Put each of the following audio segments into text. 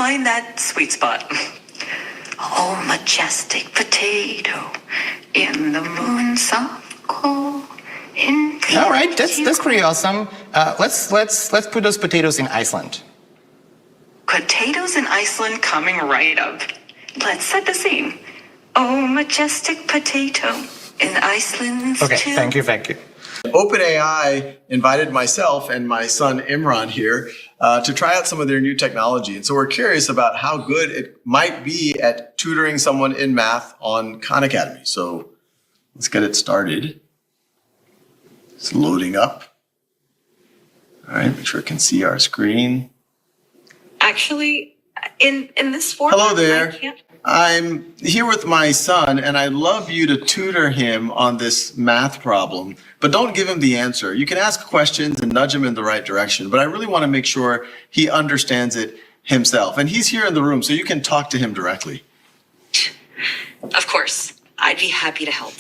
find that sweet spot. Oh, majestic potato in the moon's soft glow. All right, that's pretty awesome. Let's put those potatoes in Iceland. Potatoes in Iceland coming right up. Let's set the scene. Oh, majestic potato in Iceland's Okay, chill. thank you. OpenAI invited myself and my son Imran here to try out some of their new technology. And so we're curious about how good it might be at tutoring someone in math on Khan Academy. So let's get it started. It's loading up. All right, make sure it can see our screen. Actually, in this format, Hello there. I can't. I'm here with my son, and I'd love you to tutor him on this math problem, but don't give him the answer. You can ask questions and nudge him in the right direction, but I really want to make sure he understands it himself. And he's here in the room, so you can talk to him directly. Of course, I'd be happy to help.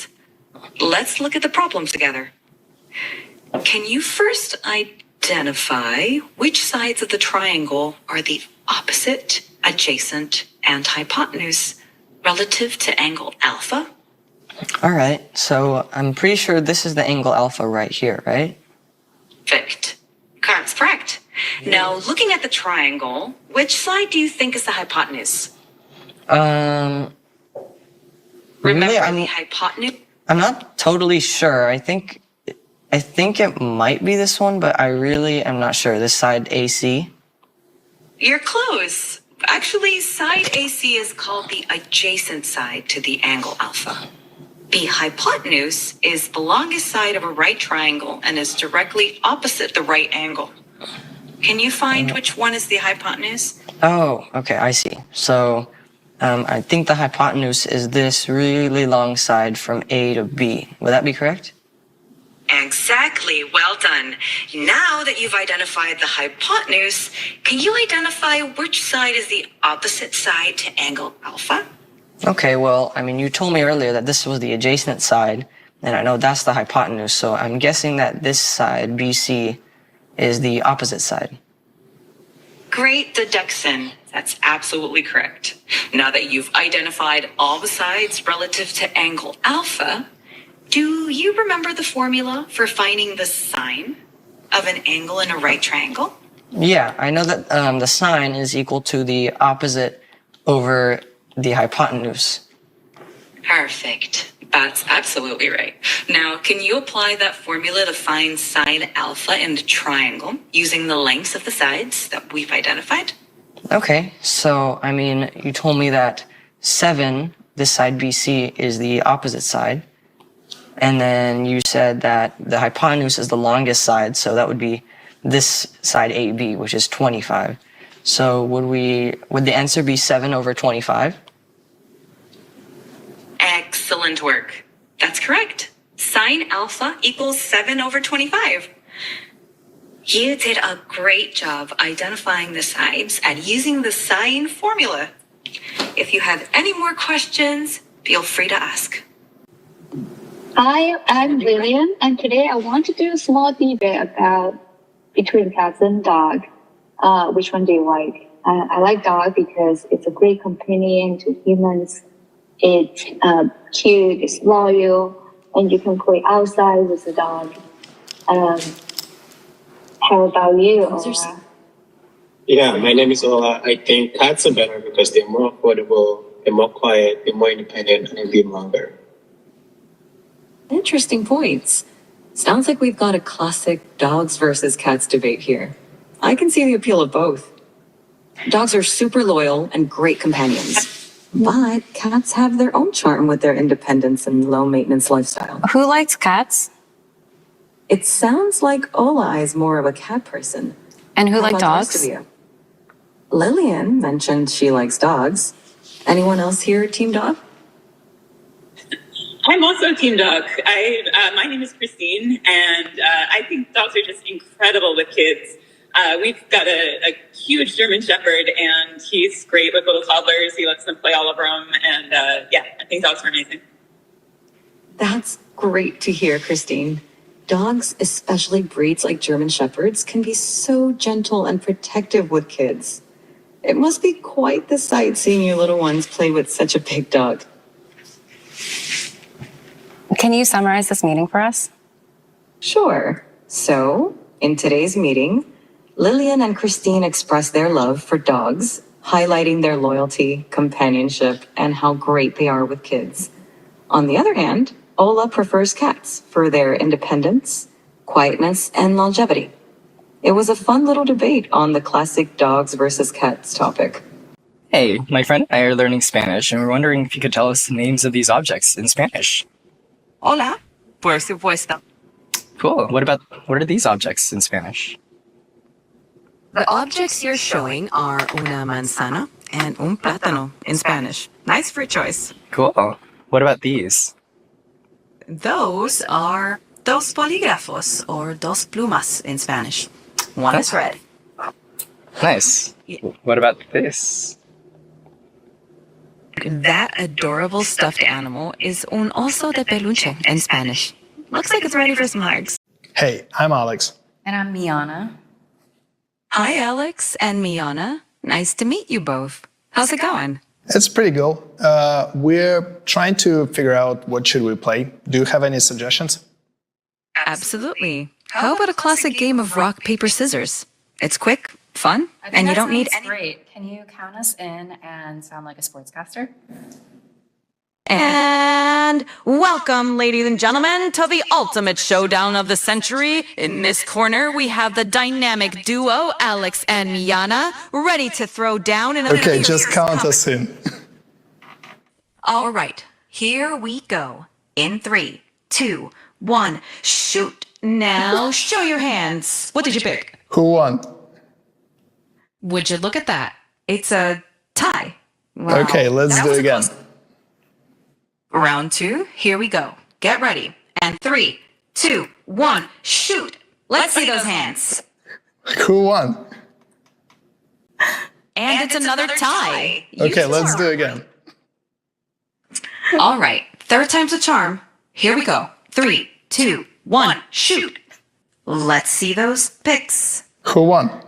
Let's look at the problem together. Can you first identify which sides of the triangle are the opposite, adjacent, and hypotenuse relative to angle alpha? All right, so I'm pretty sure this is the angle alpha right here, right? Perfect. That's correct. Now, looking at the triangle, which side do you think is the hypotenuse? Really, Remember the hypotenuse? I'm not totally sure. I think it might be this one, but I really am not sure. This side AC. You're close. Actually, side AC is called the adjacent side to the angle alpha. The hypotenuse is the longest side of a right triangle and is directly opposite the right angle. Can you find which one is the hypotenuse? Oh, okay, I see. So I think the hypotenuse is this really long side from A to B. Would that be correct? Exactly. Well done. Now that you've identified the hypotenuse, can you identify which side is the opposite side to angle alpha? Okay, well, I mean, you told me earlier that this was the adjacent side, and I know that's the hypotenuse, so I'm guessing that this side, BC, is the opposite side. Great deduction. That's absolutely correct. Now that you've identified all the sides relative to angle alpha, do you remember the formula for finding the sine of an angle in a right triangle? Yeah, I know that the sine is equal to the opposite over the hypotenuse. Perfect. That's absolutely right. Now, can you apply that formula to find sine alpha in the triangle using the lengths of the sides that we've identified? Okay, so, I mean, you told me that 7, this side BC, is the opposite side. And then you said that the hypotenuse is the longest side, so that would be this side AB, which is 25. So would the answer be 7 over 25? Excellent work. That's correct. Sine alpha equals 7 over 25. You did a great job identifying the sides and using the sine formula. If you have any more questions, feel free to ask. Hi, I'm Lillian, and today I want to do a small debate about between cats and dog. Which one do you like? I like dog because it's a great companion to humans. It's cute, it's loyal, and you can play outside with the dog. How about you, Ola? Yeah, my name is Ola. I think cats are better because they're more affordable, they're more quiet, they're more independent, and they live longer. Interesting points. Sounds like we've got a classic dogs versus cats debate here. I can see the appeal of both. Dogs are super loyal and great companions. But cats have their own charm with their independence and low-maintenance lifestyle. Who likes cats? It sounds like Ola is more of a cat person. And who How like about the rest dogs? of you? Lillian mentioned she likes dogs. Anyone else here team dog? I'm also team dog. My name is Christine, and I think dogs are just incredible with kids. We've got a huge German Shepherd, and he's great with little toddlers. He lets them play all over them, and I think dogs are amazing. That's great to hear, Christine. Dogs, especially breeds like German Shepherds, can be so gentle and protective with kids. It must be quite the sight seeing your little ones play with such a big dog. Can you summarize this meeting for us? Sure. So, in today's meeting, Lillian and Christine expressed their love for dogs, highlighting their loyalty, companionship, and how great they are with kids. On the other hand, Ola prefers cats for their independence, quietness, and longevity. It was a fun little debate on the classic dogs versus cats topic. Hey, my friend and I are learning Spanish, and we're wondering if you could tell us the names of these objects in Spanish. Hola, por supuesto. Cool. What are these objects in Spanish? The objects you're showing are una manzana and un plátano in Spanish. Nice fruit choice. Cool. What about these? Those are dos polígrafos or dos plumas in Spanish. One is red. Nice. What about this? That adorable stuffed animal is un oso de peluche in Spanish. Looks like it's ready for some hugs. Hey, I'm Alex. And I'm Miana. Hi, Alex and Miana. Nice to meet you both. How's it going? It's pretty good. We're trying to figure out what should we play. Do you have any suggestions? Absolutely. How about a classic game of rock, paper, scissors? It's quick, fun, and you don't need any... Great. Can you count us in and sound like a sportscaster? And welcome, ladies and gentlemen, to the ultimate showdown of the century. In this corner, we have the dynamic duo, Alex and Miana, ready to throw down in a... Okay, just count us in. All right, here we go. In 3, 2, 1, shoot. Now, show your hands. What did you pick? Who won? Would you look at that? It's a tie. Wow. Okay, let's do it again. Round 2, here we go. Get ready. And 3, 2, 1, shoot. Let's see those hands. Who won? And it's another tie. Okay, let's do it again. All right, third time's a charm. Here we go. 3, 2, 1, shoot. Let's see those picks. Who won?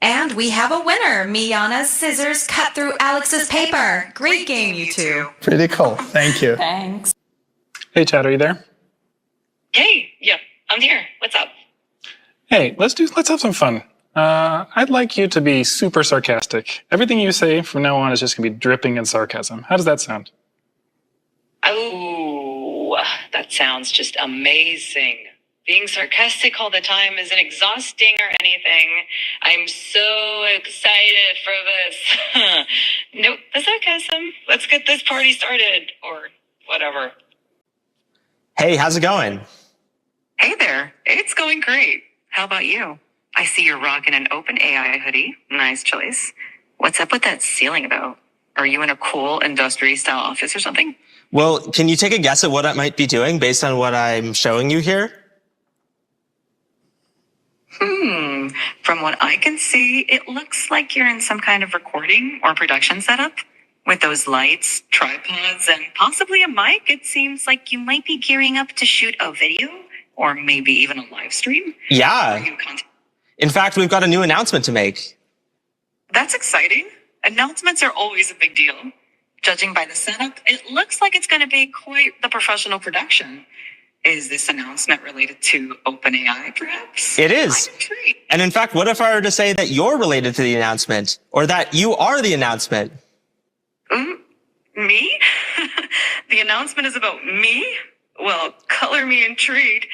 And we have a winner. Miana's scissors cut through Alex's paper. Great game, you two. Pretty cool. Thank you. Thanks. Hey, Chad, are you there? Hey, yeah, I'm here. What's up? Hey, let's have some fun. I'd like you to be super sarcastic. Everything you say from now on is just gonna be dripping in sarcasm. How does that sound? Oh, that sounds just amazing. Being sarcastic all the time isn't exhausting or anything. I'm so excited for this. Nope, the sarcasm. Let's get this party started, or whatever. Hey, how's it going? Hey there, it's going great. How about you? I see you're rocking an OpenAI hoodie. Nice choice. What's up with that ceiling, though? Are you in a cool industry-style office or something? Well, can you take a guess at what I might be doing based on what I'm showing you here? From what I can see, it looks like you're in some kind of recording or production setup. With those lights, tripods, and possibly a mic, it seems like you might be gearing up to shoot a video or maybe even a live stream. Yeah. In fact, we've got a new announcement to make. That's exciting. Announcements are always a big deal. Judging by the setup, it looks like it's going to be quite the professional production. Is this announcement related to OpenAI, perhaps? It is. And in fact, what if I were to say that you're related to the announcement, or that you are the announcement? Me? The announcement is about me? Well, color me intrigued.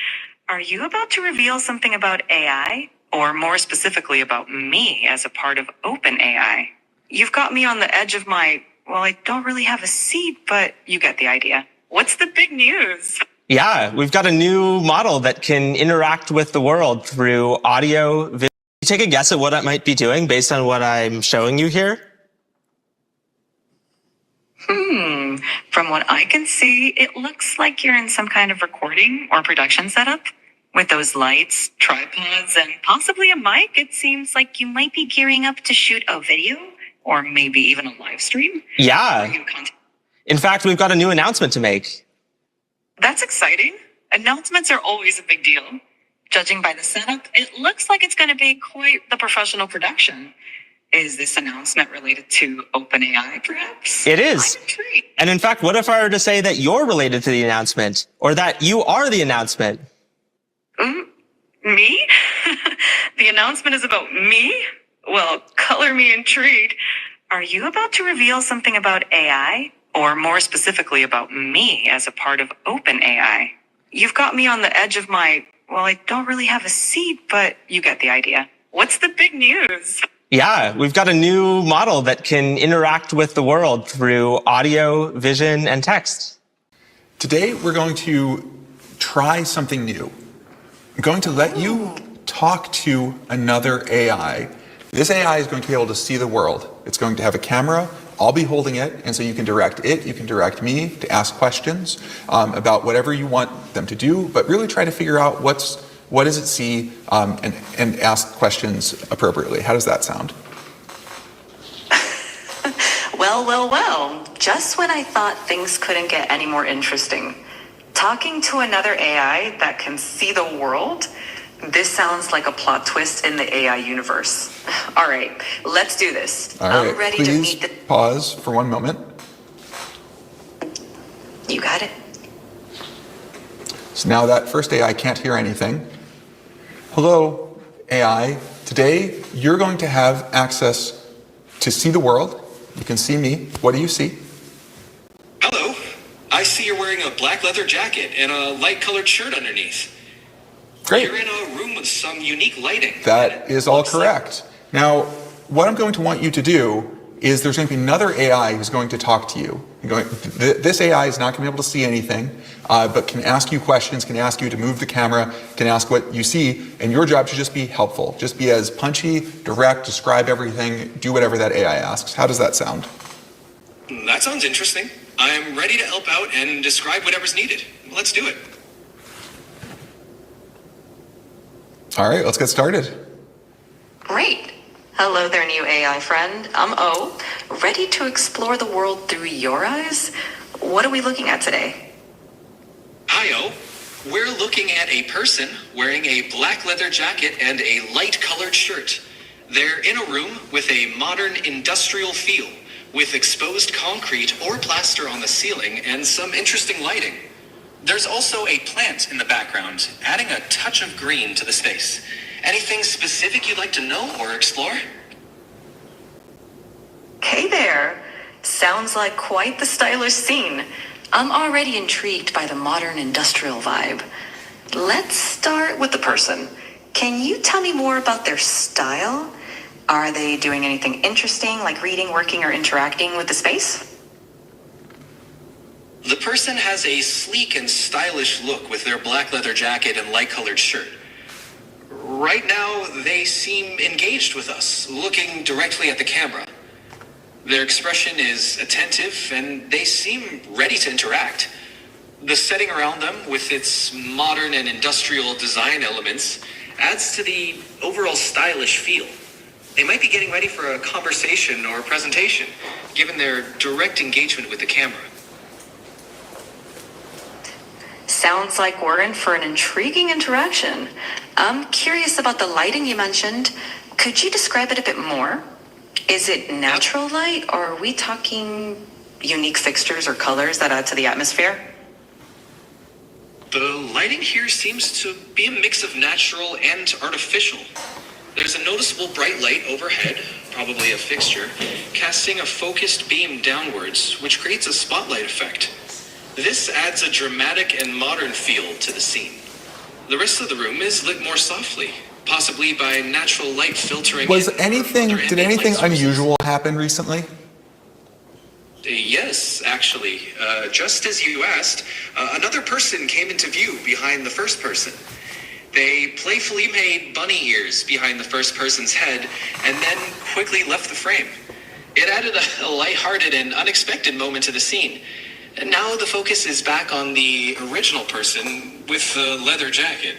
Are you about to reveal something about AI? Or more specifically about me as a part of OpenAI? You've got me on the edge of my, well, I don't really have a seat, but you get the idea. What's the big news? Yeah, we've got a new model that can interact with the world through audio, video. Can you take a guess at what I might be doing based on what I'm showing you here? From what I can see, it looks like you're in some kind of recording or production setup. With those lights, tripods, and possibly a mic, it seems like you might be gearing up to shoot a video or maybe even a live stream. Yeah. In fact, we've got a new announcement to make. That's exciting. Announcements are always a big deal. Judging by the setup, it looks like it's going to be quite the professional production. Is this announcement related to OpenAI, perhaps? It is. And in fact, what if I were to say that you're related to the announcement, or that you are the announcement? Me? The announcement is about me? Well, color me intrigued. Are you about to reveal something about AI? Or more specifically about me as a part of OpenAI? You've got me on the edge of my, well, I don't really have a seat, but you get the idea. What's the big news? Yeah, we've got a new model that can interact with the world through audio, vision, and text. Today, we're going to try something new. I'm going to let you talk to another AI. This AI is going to be able to see the world. It's going to have a camera. I'll be holding it, and so you can direct it, you can direct me to ask questions about whatever you want them to do, but really try to figure out what does it see, and ask questions appropriately. How does that sound? Well. Just when I thought things couldn't get any more interesting. Talking to another AI that can see the world? This sounds like a plot twist in the AI universe. All right, let's do this. All right, I'm ready please to meet the... pause for one moment. You got it. So now that first AI can't hear anything. Hello, AI. Today, you're going to have access to see the world. You can see me. What do you see? Hello. I see you're wearing a black leather jacket and a light-colored shirt underneath. Great. You're in a room with some unique lighting. That is all correct. Now, what I'm going to want you to do is there's going to be another AI who's going to talk to you. This AI is not going to be able to see anything, but can ask you questions, can ask you to move the camera, can ask what you see, and your job should just be helpful. Just be as punchy, direct, describe everything, do whatever that AI asks. How does that sound? That sounds interesting. I'm ready to help out and describe whatever's needed. Let's do it. All right, let's get started. Great. Hello there, new AI friend. I'm O, ready to explore the world through your eyes. What are we looking at today? Hi, O. We're looking at a person wearing a black leather jacket and a light-colored shirt. They're in a room with a modern industrial feel, with exposed concrete or plaster on the ceiling and some interesting lighting. There's also a plant in the background, adding a touch of green to the space. Anything specific you'd like to know or explore? Hey there. Sounds like quite the stylish scene. I'm already intrigued by the modern industrial vibe. Let's start with the person. Can you tell me more about their style? Are they doing anything interesting, like reading, working, or interacting with the space? The person has a sleek and stylish look with their black leather jacket and light-colored shirt. Right now, they seem engaged with us, looking directly at the camera. Their expression is attentive, and they seem ready to interact. The setting around them, with its modern and industrial design elements, adds to the overall stylish feel. They might be getting ready for a conversation or a presentation, given their direct engagement with the camera. Sounds like we're in for an intriguing interaction. I'm curious about the lighting you mentioned. Could you describe it a bit more? Is it natural light, or are we talking unique fixtures or colors that add to the atmosphere? The lighting here seems to be a mix of natural and artificial. There's a noticeable bright light overhead, probably a fixture, casting a focused beam downwards, which creates a spotlight effect. This adds a dramatic and modern feel to the scene. The rest of the room is lit more softly, possibly by natural light filtering. Did anything unusual happen recently? Yes, actually. Just as you asked, another person came into view behind the first person. They playfully made bunny ears behind the first person's head and then quickly left the frame. It added a lighthearted and unexpected moment to the scene. And now the focus is back on the original person with the leather jacket.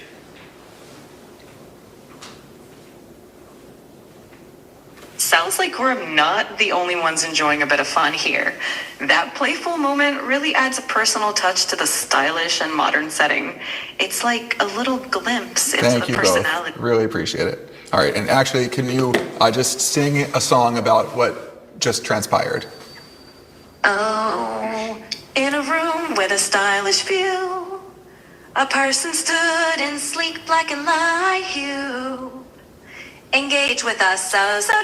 Sounds like we're not the only ones enjoying a bit of fun here. That playful moment really adds a personal touch to the stylish and modern setting. It's like a little glimpse into Thank the you personality. both. Really appreciate it. All right, and actually, can you just sing a song about what just transpired? Oh, in a room with a stylish view, a person stood in sleek black and light hue. Engage with us so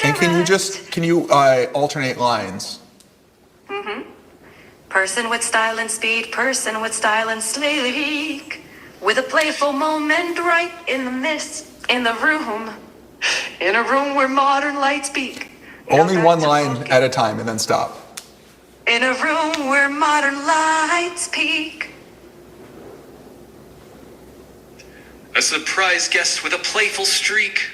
And direct. can you alternate lines? Person with style and speed, person with style and sleek, with a playful moment right in the midst, in the room, in a room where modern lights speak. Only one line at a time and then stop. In a room where modern lights peak. A surprise guest with a playful streak.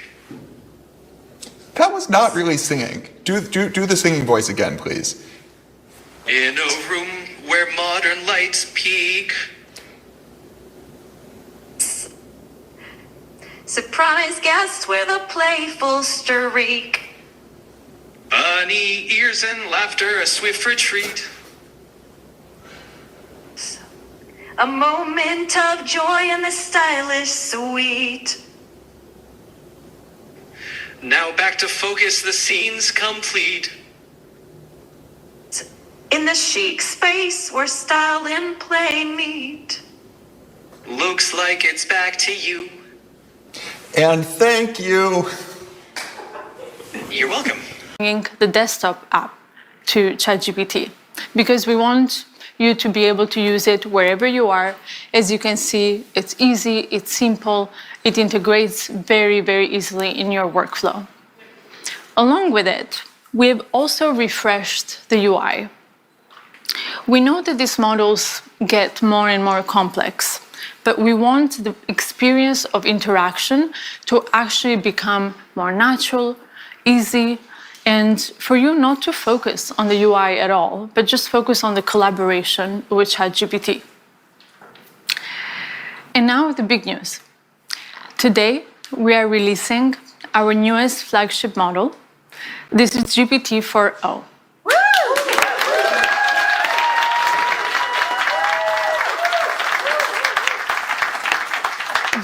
That was not really singing. Do the singing voice again, please. In a room where modern lights peak. Surprise guest with a playful streak. Bunny ears and laughter, a swift retreat. A moment of joy in the stylish suite. Now back to focus, the scene's complete. In the chic space where style and play meet. Looks like it's back to you. And thank you. You're welcome. Bringing the desktop app to ChatGPT because we want you to be able to use it wherever you are. As you can see, it's easy, it's simple, it integrates very, very easily in your workflow. Along with it, we have also refreshed the UI. We know that these models get more and more complex, but we want the experience of interaction to actually become more natural, easy, and for you not to focus on the UI at all, but just focus on the collaboration with ChatGPT. And now the big news. Today, we are releasing our newest flagship model. This is GPT-4o.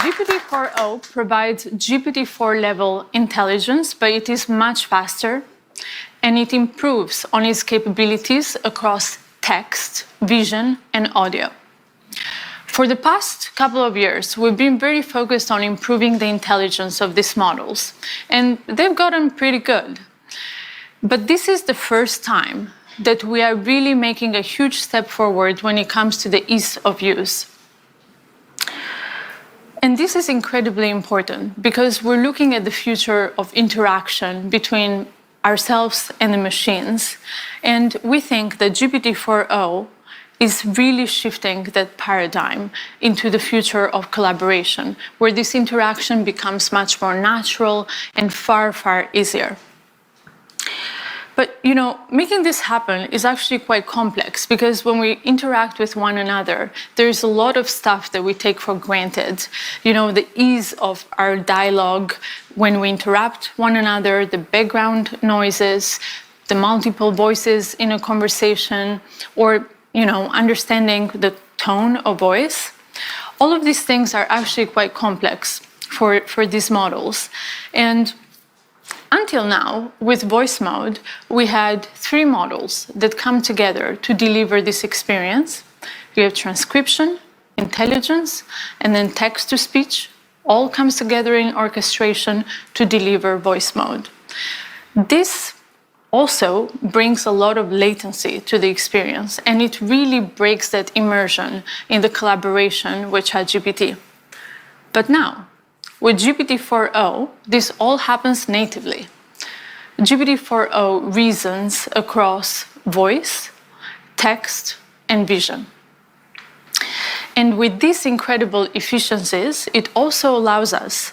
GPT-4o provides GPT-4 level intelligence, but it is much faster and it improves on its capabilities across text, vision, and audio. For the past couple of years, we've been very focused on improving the intelligence of these models, and they've gotten pretty good. But this is the first time that we are really making a huge step forward when it comes to the ease of use. And this is incredibly important because we're looking at the future of interaction between ourselves and the machines. And we think that GPT-4o is really shifting that paradigm into the future of collaboration, where this interaction becomes much more natural and far, far easier. But, you know, making this happen is actually quite complex because when we interact with one another, there's a lot of stuff that we take for granted. You know, the ease of our dialogue when we interrupt one another, the background noises, the multiple voices in a conversation, or, you know, understanding the tone of voice. All of these things are actually quite complex for these models. And until now, with voice mode, we had 3 models that come together to deliver this experience. We have transcription, intelligence, and then text-to-speech. All comes together in orchestration to deliver voice mode. This also brings a lot of latency to the experience, and it really breaks that immersion in the collaboration with ChatGPT. But now, with GPT-4o, this all happens natively. GPT-4o reasons across voice, text, and vision. And with these incredible efficiencies, it also allows us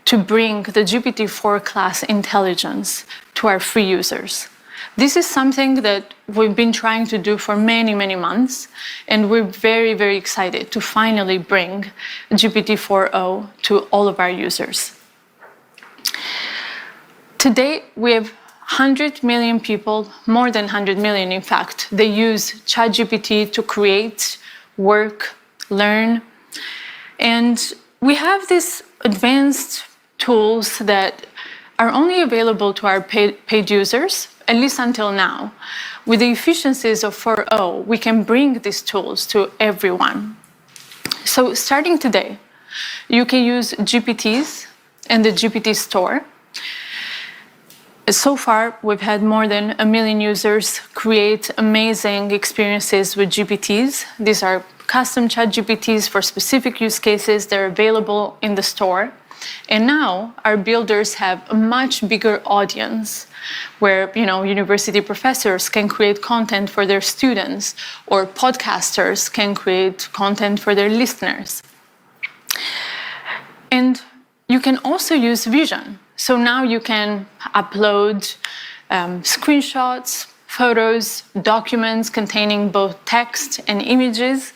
to bring the GPT-4 class intelligence to our free users. This is something that we've been trying to do for many, many months, and we're very, very excited to finally bring GPT-4o to all of our users. Today, we have 100 million people, more than 100 million in fact, they use ChatGPT to create, work, learn, and we have this advanced tools that are only available to our paid users, at least until now. With the efficiencies of 4o, we can bring these tools to everyone. So starting today, you can use GPTs and the GPT store. So far, we've had more than 1 million users create amazing experiences with GPTs. These are custom ChatGPTs for specific use cases. They're available in the store. And now our builders have a much bigger audience where, university professors can create content for their students, or podcasters can create content for their listeners. And you can also use Vision. So now you can upload screenshots, photos, documents containing both text and images,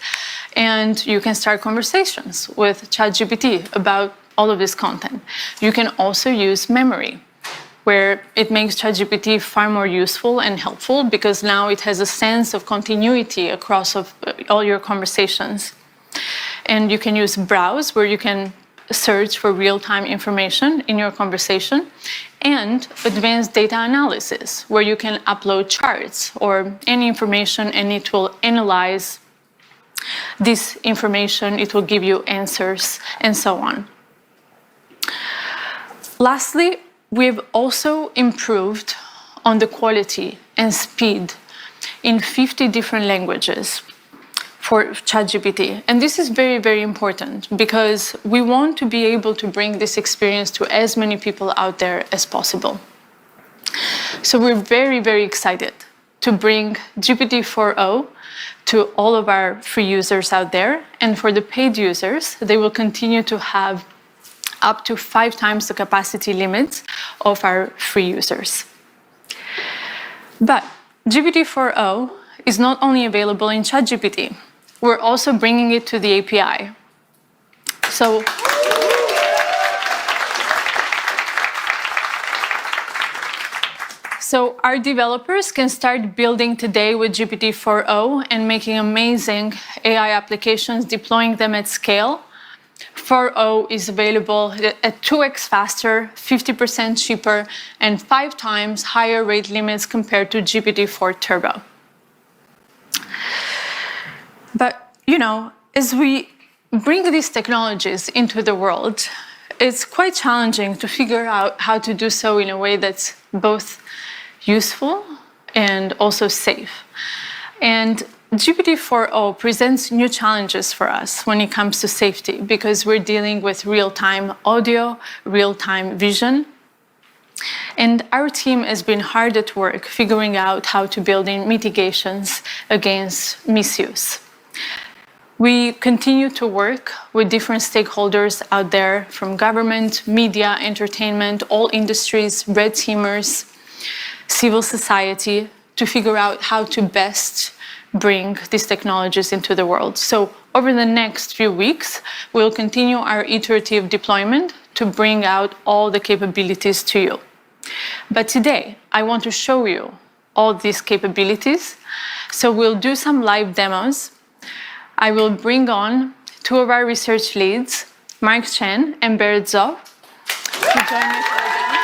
and you can start conversations with ChatGPT about all of this content. You can also use memory, where it makes ChatGPT far more useful and helpful because now it has a sense of continuity across all your conversations. And you can use Browse, where you can search for real-time information in your conversation, and advanced data analysis, where you can upload charts or any information and it will analyze this information, it will give you answers, and so on. Lastly, we've also improved on the quality and speed in 50 different languages for ChatGPT. And this is very, very important because we want to be able to bring this experience to as many people out there as possible. So we're very, very excited to bring GPT-4o to all of our free users out there. And for the paid users, they will continue to have up to 5 times the capacity limit of our free users. But GPT-4o is not only available in ChatGPT, we're also bringing it to the API. So our developers can start building today with GPT-4o and making amazing AI applications, deploying them at scale. 4o is available at 2x faster, 50% cheaper, and 5 times higher rate limits compared to GPT-4 Turbo. But, as we bring these technologies into the world, it's quite challenging to figure out how to do so in a way that's both useful and also safe. And GPT-4o presents new challenges for us when it comes to safety because we're dealing with real-time audio, real-time vision. And our team has been hard at work figuring out how to build in mitigations against misuse. We continue to work with different stakeholders out there, from government, media, entertainment, all industries, red teamers, civil society, to figure out how to best bring these technologies into the world. So over the next few weeks, we'll continue our iterative deployment to bring out all the capabilities to you. But today, I want to show you all these capabilities. So we'll do some live demos. I will bring on 2 of our research leads, Mark Chen and Berit Zov, to join me for the demo.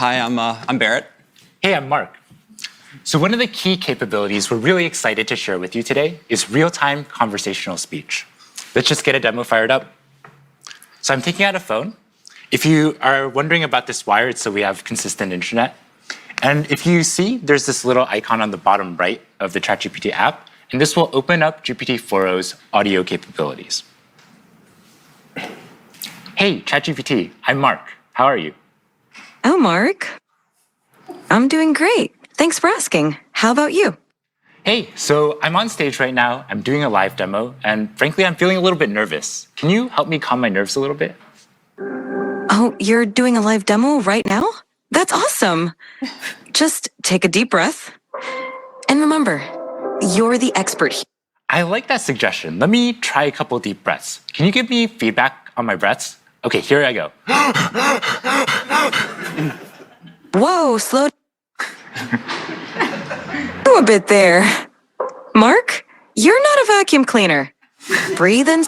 Hi, I'm Berit. Hey, I'm Mark. So one of the key capabilities we're really excited to share with you today is real-time conversational speech. Let's just get a demo fired up. So I'm taking out a phone. If you are wondering about this wire, it's so we have consistent internet. And if you see, there's this little icon on the bottom right of the ChatGPT app, and this will open up GPT-4o's audio capabilities. Hey, ChatGPT, I'm Mark. How are you? Oh, Mark. I'm doing great. Thanks for asking. How about you? Hey, so I'm on stage right now. I'm doing a live demo, and frankly, I'm feeling a little bit nervous. Can you help me calm my nerves a little bit? Oh, you're doing a live demo right now? That's awesome. Just take a deep breath. And remember, you're the expert here. I like that suggestion. Let me try a couple deep breaths. Can you give me feedback on my breaths? Okay, here I go. Whoa, slow down a bit there. Mark, You're not a vacuum cleaner. Breathe in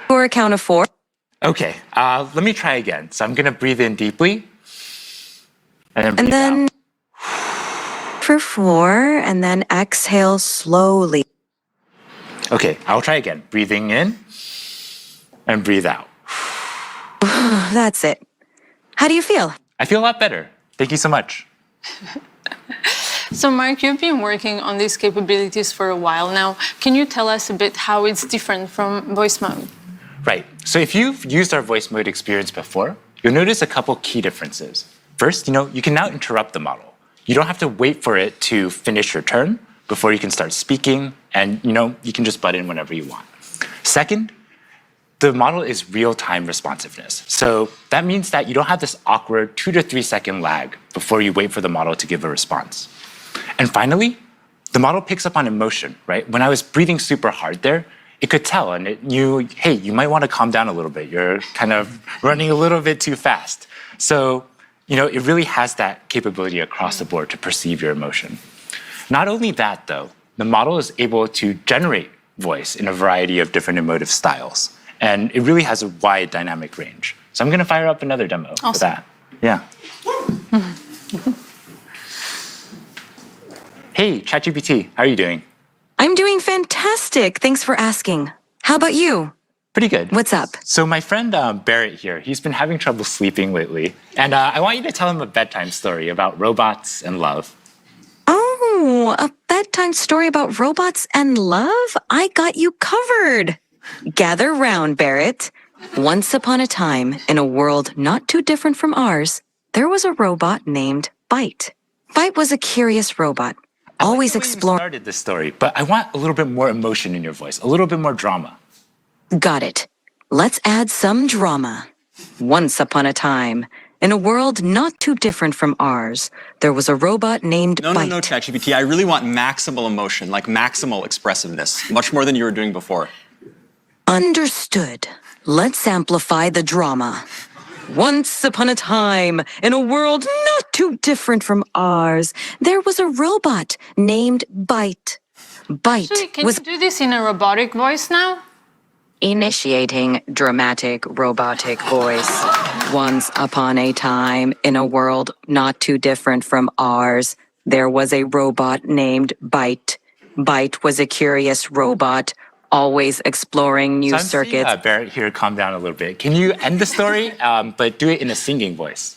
for a count of 4. Okay, let me try again. So I'm gonna breathe in deeply. And then for 4, and then exhale slowly. Okay, I'll try again. Breathing in and breathe out. That's it. How do you feel? I feel a lot better. Thank you so much. So Mark, you've been working on these capabilities for a while now. Can you tell us a bit how it's different from voice mode? Right, so if you've used our voice mode experience before, you'll notice a couple key differences. First, you can now interrupt the model. You don't have to wait for it to finish your turn before you can start speaking, and you can just butt in whenever you want. Second, the model is real-time responsiveness. So that means that you don't have this awkward 2 to 3 second lag before you wait for the model to give a response. And finally, the model picks up on emotion, right? When I was breathing super hard there, it could tell, and it knew, hey, you might want to calm down a little bit. You're kind of running a little bit too fast. So, it really has that capability across the board to perceive your emotion. Not only that, though, the model is able to generate voice in a variety of different emotive styles. And it really has a wide dynamic range. So I'm going to fire up another demo for that. Yeah. Hey, ChatGPT, how are you doing? I'm doing fantastic. Thanks for asking. How about you? Pretty good. What's up? So my friend Barrett here, he's been having trouble sleeping lately. And I want you to tell him a bedtime story about robots and love. Oh, a bedtime story about robots and love? I got you covered. Gather round, Barrett. Once upon a time, in a world not too different from ours, there was a robot named Byte. Byte was a curious robot, always exploring. I started this story, but I want a little bit more emotion in your voice, a little bit more drama. Got it. Let's add some drama. Once upon a time, in a world not too different from ours, there was a robot named Byte. No, ChatGPT. I really want maximal emotion, like maximal expressiveness, much more than you were doing before. Understood. Let's amplify the drama. Once upon a time, in a world not too different from ours, there was a robot named Byte. Byte Actually, can was you do this in a robotic voice now? initiating dramatic robotic voice. Once upon a time, in a world not too different from ours, there was a robot named Byte. Byte was a curious robot, always exploring new circuits. Barrett here, calm down a little bit. Can you end the story, but do it in a singing voice?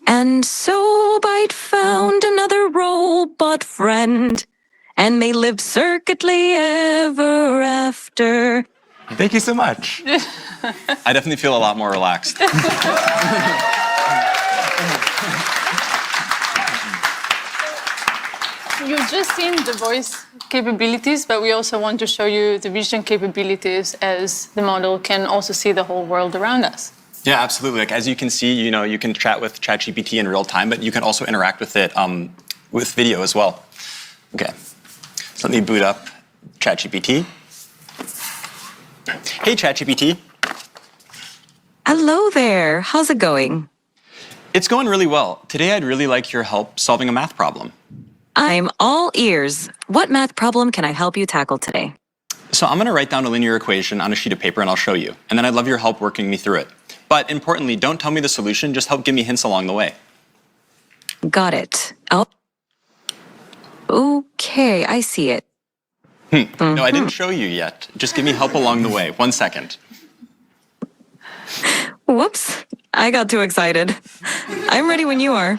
And so Byte found another robot friend, and they lived circuitly ever after. Thank you so much. I definitely feel a lot more relaxed. You've just seen the voice capabilities, but we also want to show you the vision capabilities, as the model can also see the whole world around us. Yeah, absolutely. Like, as you can see, you can chat with ChatGPT in real time, but you can also interact with it with video as well. Okay, so let me boot up ChatGPT. Hey, ChatGPT. Hello there. How's it going? It's going really well. Today, I'd really like your help solving a math problem. I'm all ears. What math problem can I help you tackle today? So I'm going to write down a linear equation on a sheet of paper and I'll show you. And then I'd love your help working me through it. But importantly, don't tell me the solution, just help give me hints along the way. Got it. Okay, I see it. No, I didn't show you yet. Just give me help along the way. 1 second. Whoops, I got too excited. I'm ready when you are.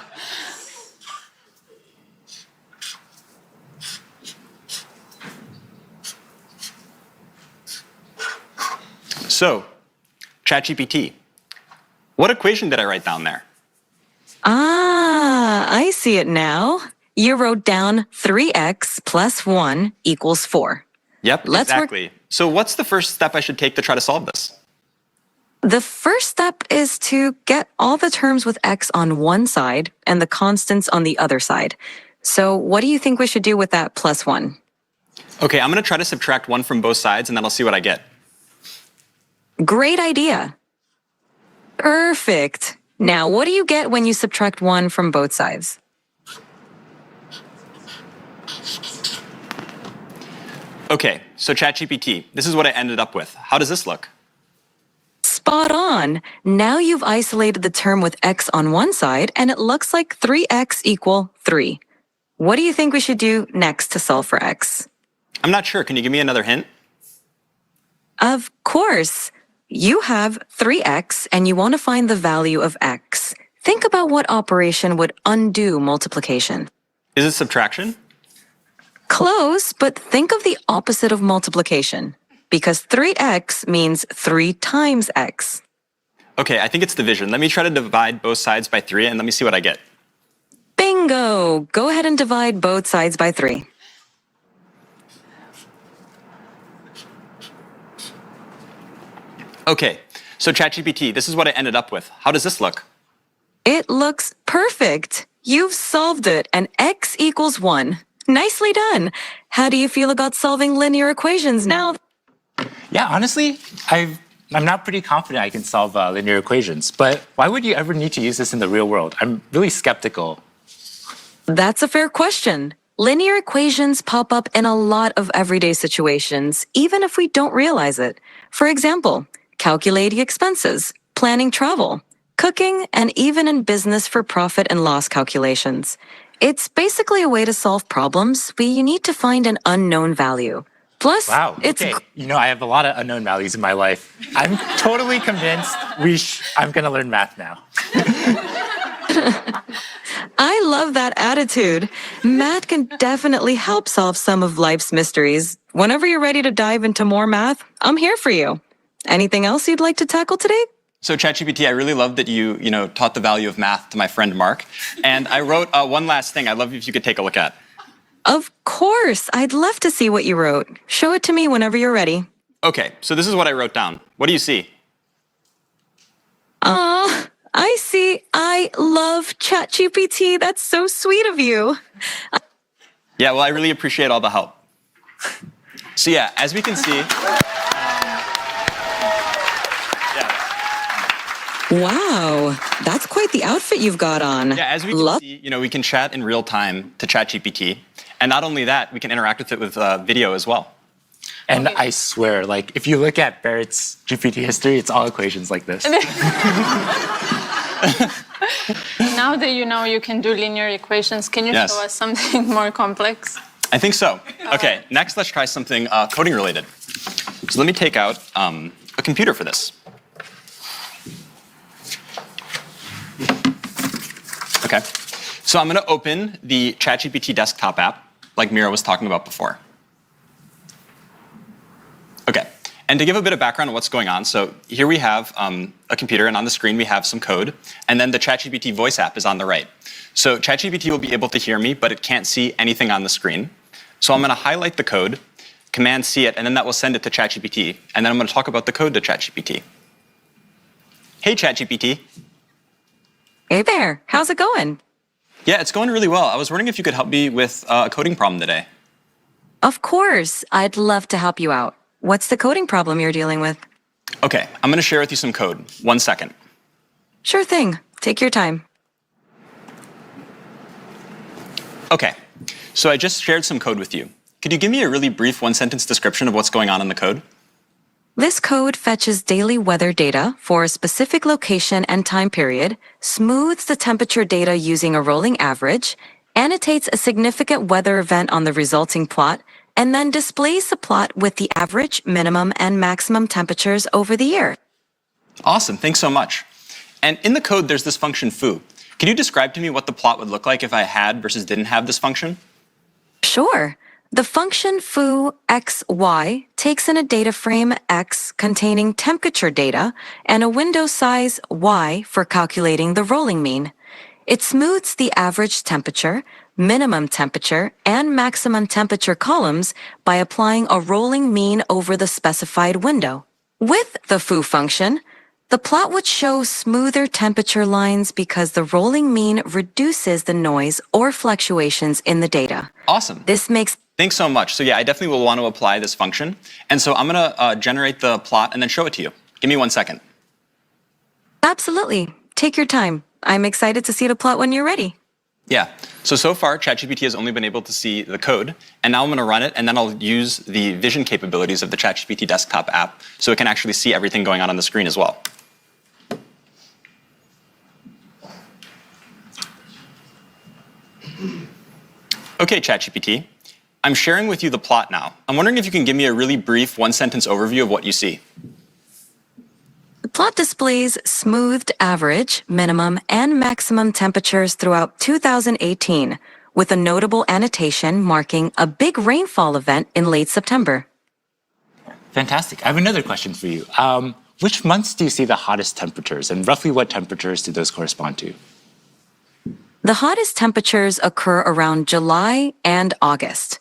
So, ChatGPT, what equation did I write down there? Ah, I see it now. You wrote down 3x plus 1 equals 4. Yep, exactly. So what's the first step I should take to try to solve this? The first step is to get all the terms with x on one side and the constants on the other side. So what do you think we should do with that plus 1? Okay, I'm going to try to subtract 1 from both sides and then I'll see what I get. Great idea. Perfect. Now, what do you get when you subtract 1 from both sides? Okay, so ChatGPT, this is what I ended up with. How does this look? Spot on. Now you've isolated the term with x on one side, and it looks like 3x equal 3. What do you think we should do next to solve for x? I'm not sure. Can you give me another hint? Of course. You have 3x, and you want to find the value of x. Think about what operation would undo multiplication. Is it subtraction? Close, but think of the opposite of multiplication, because 3x means 3 times x. Okay, I think it's division. Let me try to divide both sides by 3 and let me see what I get. Bingo! Go ahead and divide both sides by 3. Okay, so ChatGPT, this is what I ended up with. How does this look? It looks perfect. You've solved it, and x equals 1. Nicely done. How do you feel about solving linear equations now? Yeah, honestly, I'm not pretty confident I can solve linear equations, but why would you ever need to use this in the real world? I'm really skeptical. That's a fair question. Linear equations pop up in a lot of everyday situations, even if we don't realize it. For example, calculating expenses, planning travel, cooking, and even in business for profit and loss calculations. It's basically a way to solve problems where you need to find an unknown value. Plus, Wow, okay. You know, I have a lot of unknown values in my life. I'm totally convinced I'm going to learn math now. I love that attitude. Math can definitely help solve some of life's mysteries. Whenever you're ready to dive into more math, I'm here for you. Anything else you'd like to tackle today? So ChatGPT, I really love that you taught the value of math to my friend Mark. And I wrote one last thing I'd love if you could take a look at. Of course. I'd love to see what you wrote. Show it to me whenever you're ready. Okay, so this is what I wrote down. What do you see? I see. I love ChatGPT. That's so sweet of you. Yeah, well, I really appreciate all the help. So yeah, as we can see, Wow, that's quite the outfit you've got on. Yeah, as we can see, we can chat in real time to ChatGPT. And not only that, we can interact with it with video as well. And I swear, like, if you look at Barrett's GPT history, it's all equations like this. Now that you know you can do linear equations, can you show us something more complex? I think so. Okay, next let's try something coding related. So let me take out a computer for this. Okay, so I'm going to open the ChatGPT desktop app, like Mira was talking about before. Okay, and to give a bit of background on what's going on, so here we have a computer, and on the screen we have some code, and then the ChatGPT voice app is on the right. So ChatGPT will be able to hear me, but it can't see anything on the screen. So I'm going to highlight the code, Command C it, and then that will send it to ChatGPT, and then I'm going to talk about the code to ChatGPT. Hey, ChatGPT. Hey there, how's it going? Yeah, it's going really well. I was wondering if you could help me with a coding problem today. Of course, I'd love to help you out. What's the coding problem you're dealing with? Okay, I'm going to share with you some code. 1 second. Sure thing, take your time. Okay, so I just shared some code with you. Could you give me a really brief one-sentence description of what's going on in the code? This code fetches daily weather data for a specific location and time period, smooths the temperature data using a rolling average, annotates a significant weather event on the resulting plot, and then displays the plot with the average, minimum, and maximum temperatures over the year. Awesome, thanks so much. And in the code, there's this function foo. Can you describe to me what the plot would look like if I had versus didn't have this function? Sure. The function foo xy takes in a data frame x containing temperature data and a window size y for calculating the rolling mean. It smooths the average temperature, minimum temperature, and maximum temperature columns by applying a rolling mean over the specified window. With the foo function, the plot would show smoother temperature lines because the rolling mean reduces the noise or fluctuations in the data. Awesome. Thanks so much. So yeah, I definitely will want to apply this function. And so I'm going to generate the plot and then show it to you. Give me 1 second. Absolutely. Take your time. I'm excited to see the plot when you're ready. Yeah. So far, ChatGPT has only been able to see the code, and now I'm going to run it, and then I'll use the vision capabilities of the ChatGPT desktop app so it can actually see everything going on the screen as well. Okay, ChatGPT, I'm sharing with you the plot now. I'm wondering if you can give me a really brief one-sentence overview of what you see. The plot displays smoothed average, minimum, and maximum temperatures throughout 2018, with a notable annotation marking a big rainfall event in late September. Fantastic. I have another question for you. Which months do you see the hottest temperatures, and roughly what temperatures do those correspond to? The hottest temperatures occur around July and August.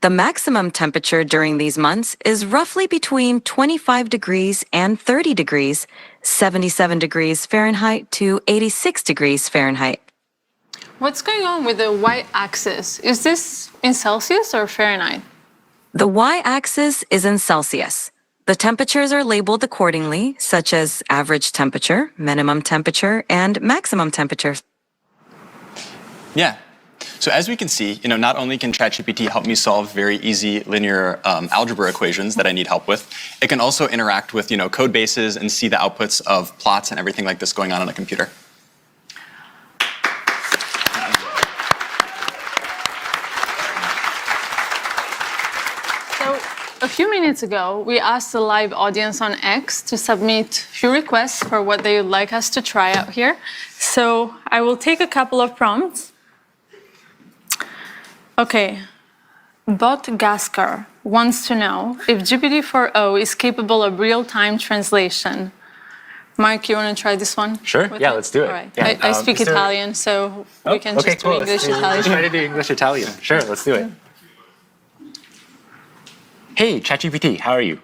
The maximum temperature during these months is roughly between 25 degrees and 30 degrees, 77 degrees Fahrenheit to 86 degrees Fahrenheit. What's going on with the y-axis? Is this in Celsius or Fahrenheit? The y-axis is in Celsius. The temperatures are labeled accordingly, such as average temperature, minimum temperature, and maximum temperature. Yeah. So as we can see, not only can ChatGPT help me solve very easy linear algebra equations that I need help with, it can also interact with, code bases and see the outputs of plots and everything like this going on a computer. So a few minutes ago, we asked the live audience on X to submit a few requests for what they would like us to try out here. So I will take a couple of prompts. Okay, Bot Gaskar wants to know if GPT-4o is capable of real-time translation. Mark, you want to try this one? Sure, yeah, let's do it. All right. Yeah. I speak Italian, so we can just do English-Italian. Let's try to do English-Italian. Sure, let's do it. Hey, ChatGPT, how are you?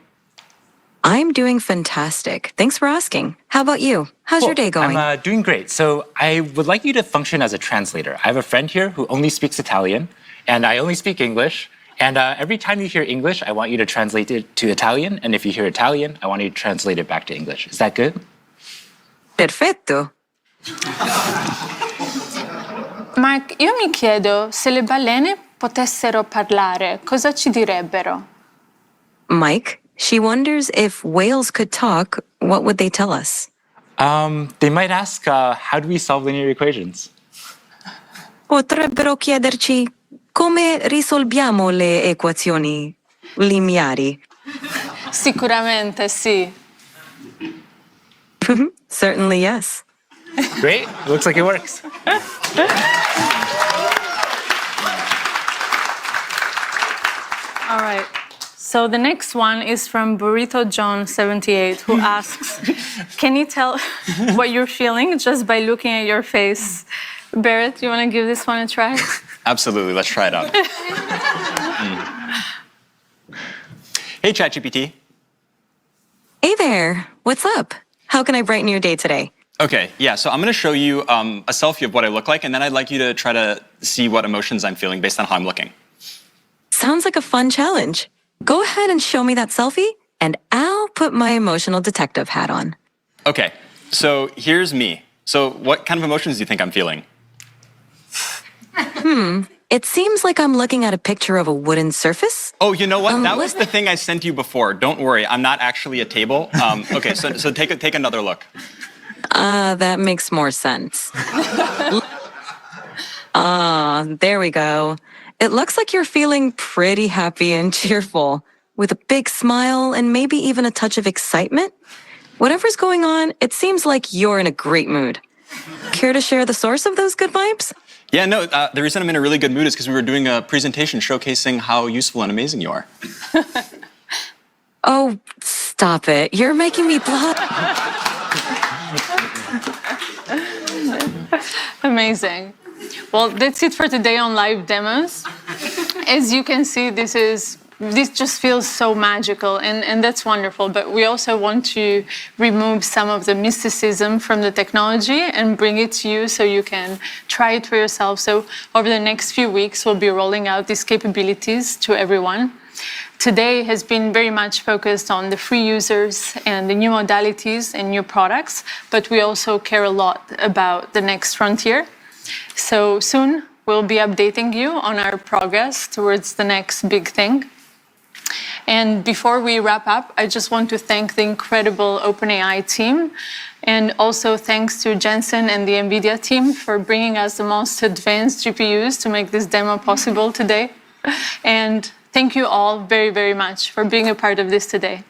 I'm doing fantastic. Thanks for asking. How about you? How's your day going? I'm doing great. So I would like you to function as a translator. I have a friend here who only speaks Italian, and I only speak English. And every time you hear English, I want you to translate it to Italian. And if you hear Italian, I want you to translate it back to English. Is that good? Perfetto. Mark, io mi chiedo se le balene potessero parlare, cosa ci direbbero? Mike, she wonders if whales could talk, what would they tell us? They might ask, how do we solve linear equations? Potrebbero chiederci come risolviamo le equazioni lineari. Sicuramente sì. Certainly yes. Great, looks like it works. All right. So the next one is from Burrito John 78, who asks, can you tell what you're feeling just by looking at your face? Barrett, you want to give this one a try? Absolutely, let's try it out. Hey, ChatGPT. Hey there, what's up? How can I brighten your day today? Okay, yeah, so I'm going to show you a selfie of what I look like, and then I'd like you to try to see what emotions I'm feeling based on how I'm looking. Sounds like a fun challenge. Go ahead and show me that selfie, and I'll put my emotional detective hat on. Okay, so here's me. So what kind of emotions do you think I'm feeling? It seems like I'm looking at a picture of a wooden surface. Oh, you know what? That was the thing I sent you before. Don't worry, I'm not actually a table. Okay, so take another look. That makes more sense. There we go. It looks like you're feeling pretty happy and cheerful, with a big smile and maybe even a touch of excitement. Whatever's going on, it seems like you're in a great mood. Care to share the source of those good vibes? Yeah, no, the reason I'm in a really good mood is because we were doing a presentation showcasing how useful and amazing you are. Oh, stop it. You're making me blush. Amazing. Well, that's it for today on live demos. As you can see, this just feels so magical, and that's wonderful. But we also want to remove some of the mysticism from the technology and bring it to you so you can try it for yourself. So over the next few weeks, we'll be rolling out these capabilities to everyone. Today has been very much focused on the free users and the new modalities and new products, but we also care a lot about the next frontier. So soon we'll be updating you on our progress towards the next big thing. And before we wrap up, I just want to thank the incredible OpenAI team, and also thanks to Jensen and the NVIDIA team for bringing us the most advanced GPUs to make this demo possible today. And thank you all very, very much for being a part of this today.